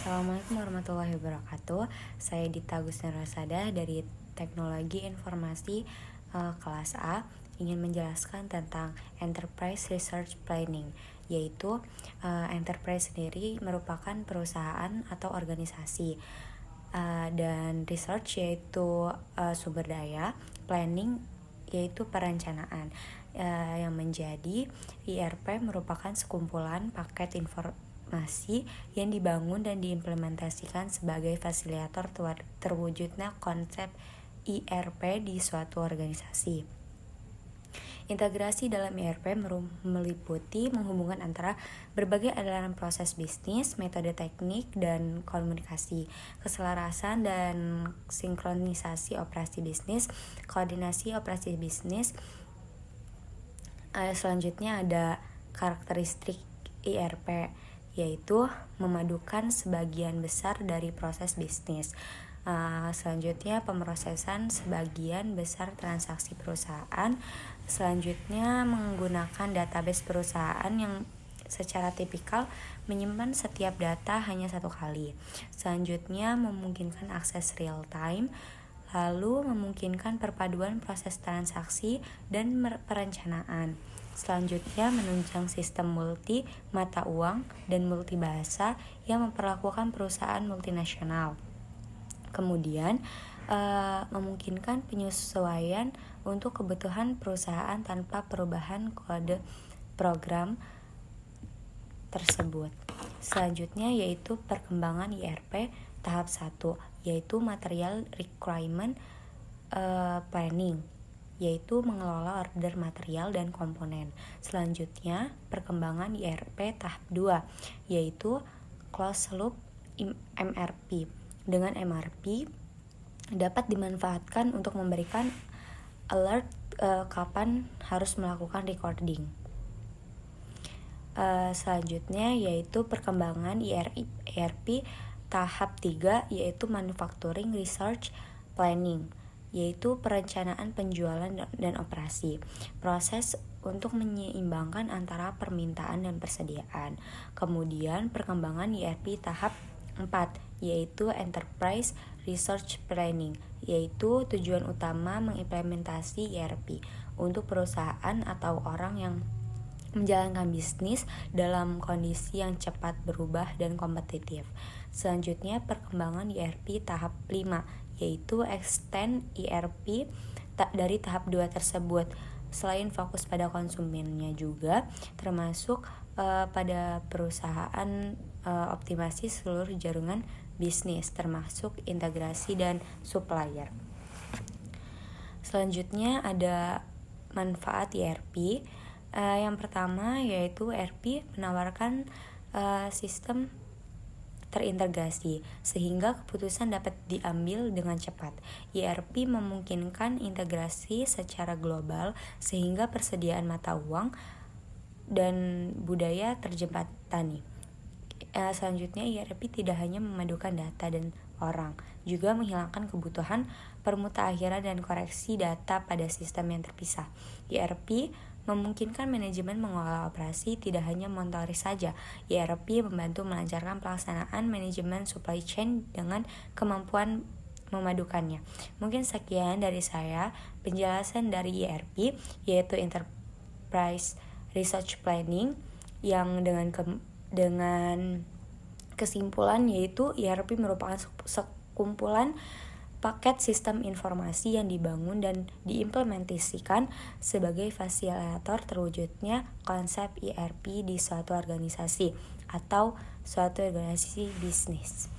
Assalamualaikum warahmatullahi wabarakatuh. Saya Dita Agustina Rasada dari Teknologi Informasi kelas A, ingin menjelaskan tentang Enterprise Research Planning, yaitu enterprise sendiri merupakan perusahaan atau organisasi, dan research yaitu sumber daya, planning yaitu perencanaan. Yang menjadi IRP merupakan sekumpulan paket informasi yang dibangun dan diimplementasikan sebagai fasilitator terwujudnya konsep IRP di suatu organisasi. Integrasi dalam IRP meliputi menghubungkan antara berbagai aliran proses bisnis, metode teknik, dan komunikasi, keselarasan dan sinkronisasi operasi bisnis, koordinasi operasi bisnis. Selanjutnya ada karakteristik IRP, yaitu memadukan sebagian besar dari proses bisnis. Selanjutnya pemrosesan sebagian besar transaksi perusahaan. Selanjutnya menggunakan database perusahaan yang secara tipikal menyimpan setiap data hanya satu kali. Selanjutnya memungkinkan akses real time, lalu memungkinkan perpaduan proses transaksi dan perencanaan. Selanjutnya menunjang sistem multi mata uang dan multi bahasa yang memperlakukan perusahaan multinasional. Kemudian memungkinkan penyesuaian untuk kebutuhan perusahaan tanpa perubahan kode program tersebut. Selanjutnya yaitu perkembangan IRP tahap 1, yaitu material requirement planning, yaitu mengelola order material dan komponen. Selanjutnya perkembangan IRP tahap 2, yaitu closed loop MRP. Dengan MRP dapat dimanfaatkan untuk memberikan alert kapan harus melakukan recording. Selanjutnya yaitu perkembangan IRP tahap 3, yaitu manufacturing research planning, yaitu perencanaan penjualan dan operasi, proses untuk menyeimbangkan antara permintaan dan persediaan. Kemudian perkembangan IRP tahap 4, yaitu enterprise research planning, yaitu tujuan utama mengimplementasi IRP untuk perusahaan atau orang yang menjalankan bisnis dalam kondisi yang cepat berubah dan kompetitif. Selanjutnya perkembangan IRP tahap 5, yaitu extend IRP dari tahap 2 tersebut. Selain fokus pada konsumennya juga termasuk pada perusahaan optimasi seluruh jaringan bisnis termasuk integrasi dan supplier. Selanjutnya ada manfaat IRP. Yang pertama yaitu IRP menawarkan sistem terintegrasi sehingga keputusan dapat diambil dengan cepat. IRP memungkinkan integrasi secara global sehingga persediaan mata uang dan budaya terjembatani. Selanjutnya IRP tidak hanya memadukan data dan orang, juga menghilangkan kebutuhan permutakhiran dan koreksi data pada sistem yang terpisah. IRP memungkinkan manajemen mengelola operasi tidak hanya monitoring saja. IRP membantu melancarkan pelaksanaan manajemen supply chain dengan kemampuan memadukannya. Mungkin sekian dari saya penjelasan dari IRP, yaitu Enterprise Research Planning, yang dengan kesimpulan yaitu IRP merupakan sekumpulan paket sistem informasi yang dibangun dan diimplementasikan sebagai fasilitator terwujudnya konsep IRP di suatu organisasi atau suatu organisasi bisnis.